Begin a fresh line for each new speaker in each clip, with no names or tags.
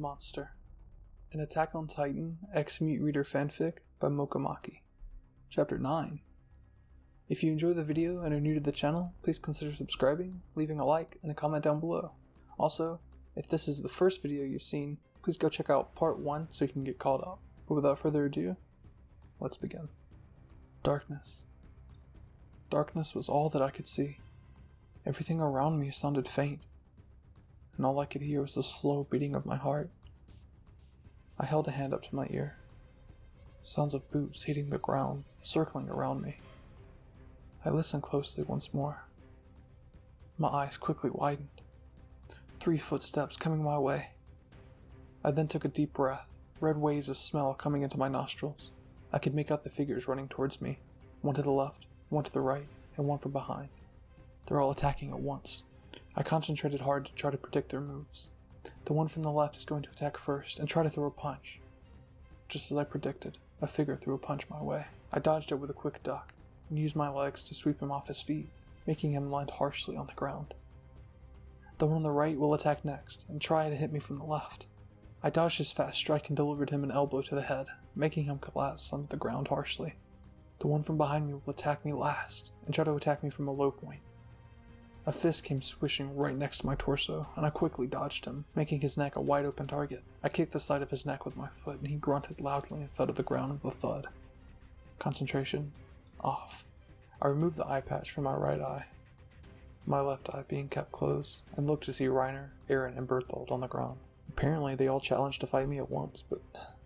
Monster, an Attack on Titan X-Mute Reader fanfic by Mokomaki. Chapter 9. If you enjoy the video and are new to the channel, please consider subscribing, leaving a like, and a comment down below. Also, if this is the first video you've seen, please go check out part 1 so you can get caught up. But without further ado, let's begin. Darkness. Darkness was all that I could see. Everything around me sounded faint, and all I could hear was the slow beating of my heart. I held a hand up to my ear. Sounds of boots hitting the ground, circling around me. I listened closely once more. My eyes quickly widened. 3 footsteps coming my way. I then took a deep breath, red waves of smell coming into my nostrils. I could make out the figures running towards me, one to the left, one to the right, and one from behind. They're all attacking at once. I concentrated hard to try to predict their moves. The one from the left is going to attack first and try to throw a punch. Just as I predicted, a figure threw a punch my way. I dodged it with a quick duck and used my legs to sweep him off his feet, making him land harshly on the ground. The one on the right will attack next and try to hit me from the left. I dodged his fast strike and delivered him an elbow to the head, making him collapse onto the ground harshly. The one from behind me will attack me last and try to attack me from a low point. A fist came swishing right next to my torso, and I quickly dodged him, making his neck a wide open target. I kicked the side of his neck with my foot, and he grunted loudly and fell to the ground with a thud. Concentration off. I removed the eye patch from my right eye, my left eye being kept closed, and looked to see Reiner, Aaron, and Berthold on the ground. Apparently they all challenged to fight me at once, but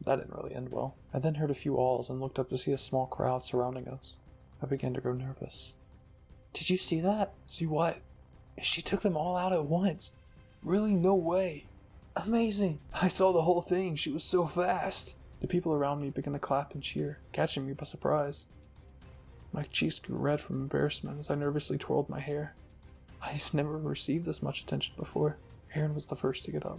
that didn't really end well. I then heard a few awls and looked up to see a small crowd surrounding us. I began to grow nervous. Did you see that? See what? She took them all out at once. Really? No way. Amazing. I saw the whole thing. She was so fast. The people around me began to clap and cheer, catching me by surprise. My cheeks grew red from embarrassment as I nervously twirled my hair. I've never received this much attention before. Aaron was the first to get up.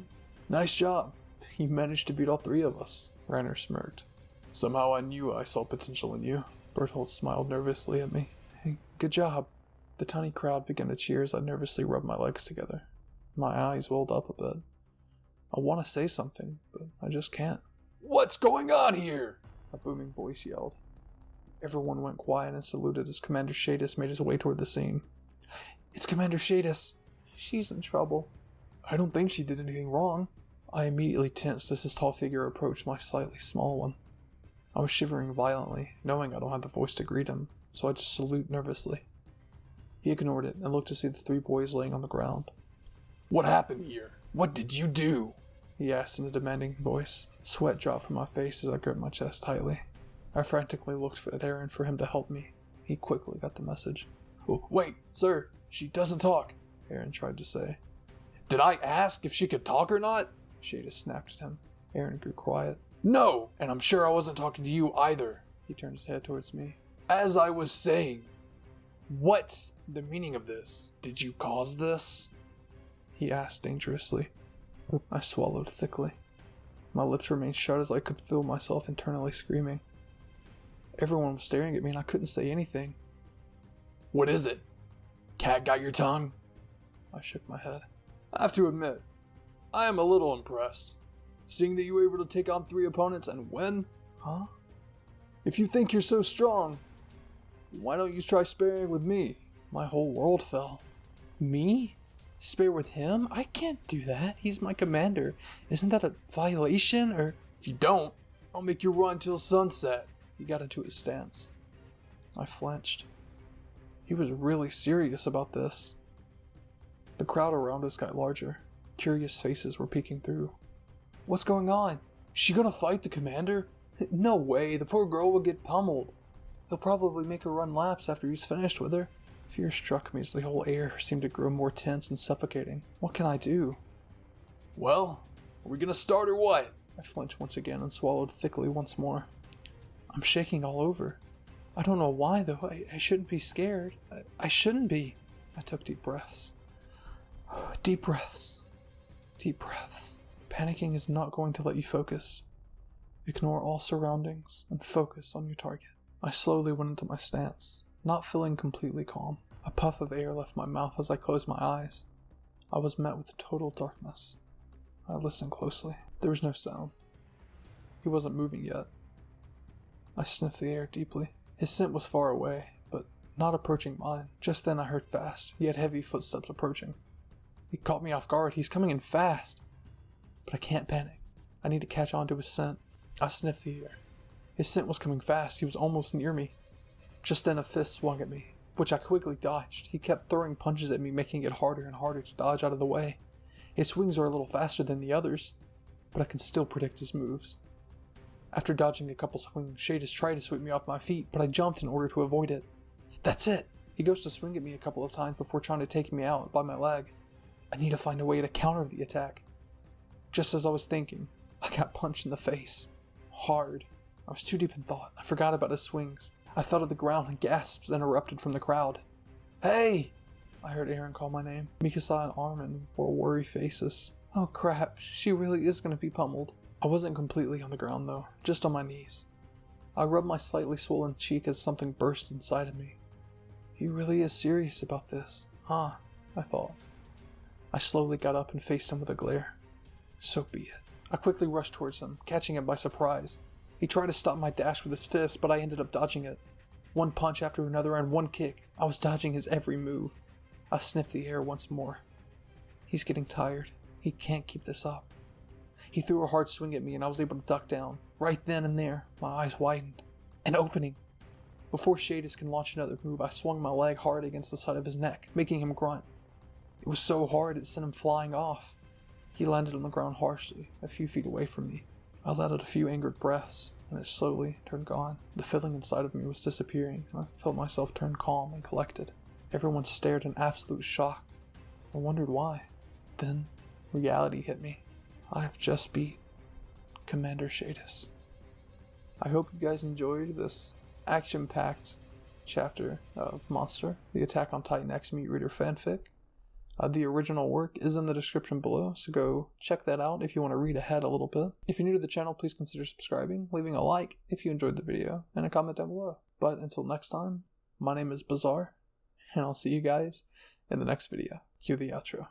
Nice job. You managed to beat all 3 of us. Reiner smirked. Somehow I knew I saw potential in you. Berthold smiled nervously at me. Hey, good job. The tiny crowd began to cheer as I nervously rubbed my legs together. My eyes welled up a bit. I want to say something, but I just can't. What's going on here? A booming voice yelled. Everyone went quiet and saluted as Commander Shadis made his way toward the scene. It's Commander Shadis. She's in trouble. I don't think she did anything wrong. I immediately tensed as his tall figure approached my slightly small one. I was shivering violently, knowing I don't have the voice to greet him, so I just salute nervously. He ignored it and looked to see the 3 boys laying on the ground. What happened here? What did you do? He asked in a demanding voice. Sweat dropped from my face as I gripped my chest tightly. I frantically looked at Aaron for him to help me. He quickly got the message. Oh, wait, sir, she doesn't talk, Aaron tried to say. Did I ask if she could talk or not? Shada snapped at him. Aaron grew quiet. No, and I'm sure I wasn't talking to you either. He turned his head towards me. As I was saying, what's the meaning of this? Did you cause this? He asked dangerously. I swallowed thickly. My lips remained shut as I could feel myself internally screaming. Everyone was staring at me and I couldn't say anything. What is it? Cat got your tongue? I shook my head. I have to admit, I am a little impressed. Seeing that you were able to take on 3 opponents and win? Huh? If you think you're so strong, why don't you try sparring with me? My whole world fell. Me? Spare with him? I can't do that. He's my commander. Isn't that a violation? Or if you don't, I'll make you run till sunset. He got into his stance. I flinched. He was really serious about this. The crowd around us got larger. Curious faces were peeking through. What's going on? Is she gonna fight the commander? No way, the poor girl will get pummeled. He'll probably make her run laps after he's finished with her. Fear struck me as the whole air seemed to grow more tense and suffocating. What can I do? Well, are we gonna start or what? I flinched once again and swallowed thickly once more. I'm shaking all over. I don't know why though, I shouldn't be scared. I shouldn't be. I took deep breaths. Deep breaths. Deep breaths. Panicking is not going to let you focus. Ignore all surroundings and focus on your target. I slowly went into my stance, not feeling completely calm. A puff of air left my mouth as I closed my eyes. I was met with total darkness. I listened closely. There was no sound. He wasn't moving yet. I sniffed the air deeply. His scent was far away, but not approaching mine. Just then I heard fast, yet heavy footsteps approaching. He caught me off guard. He's coming in fast. But I can't panic. I need to catch on to his scent. I sniffed the air. His scent was coming fast. He was almost near me. Just then a fist swung at me, which I quickly dodged. He kept throwing punches at me, making it harder and harder to dodge out of the way. His swings are a little faster than the others, but I can still predict his moves. After dodging a couple swings, Shadis tried to sweep me off my feet, but I jumped in order to avoid it. That's it! He goes to swing at me a couple of times before trying to take me out by my leg. I need to find a way to counter the attack. Just as I was thinking, I got punched in the face. Hard. I was too deep in thought. I forgot about his swings. I fell to the ground and gasps erupted from the crowd. Hey! I heard Aaron call my name. Mikasa and Armin wore worried faces. Oh crap, she really is going to be pummeled. I wasn't completely on the ground though, just on my knees. I rubbed my slightly swollen cheek as something burst inside of me. He really is serious about this, huh? I thought. I slowly got up and faced him with a glare. So be it. I quickly rushed towards him, catching him by surprise. He tried to stop my dash with his fist, but I ended up dodging it. One punch after another and one kick. I was dodging his every move. I sniffed the air once more. He's getting tired. He can't keep this up. He threw a hard swing at me and I was able to duck down. Right then and there, my eyes widened. An opening. Before Shadis can launch another move, I swung my leg hard against the side of his neck, making him grunt. It was so hard it sent him flying off. He landed on the ground harshly, a few feet away from me. I let out a few angered breaths, and it slowly turned gone. The feeling inside of me was disappearing, and I felt myself turn calm and collected. Everyone stared in absolute shock. I wondered why. Then, reality hit me. I have just beat Commander Shadis. I hope you guys enjoyed this action-packed chapter of Monster, the Attack on Titan X Meat Reader fanfic. The original work is in the description below, so go check that out if you want to read ahead a little bit. If you're new to the channel, please consider subscribing, leaving a like if you enjoyed the video, and a comment down below. But until next time, my name is Bazaar, and I'll see you guys in the next video. Cue the outro.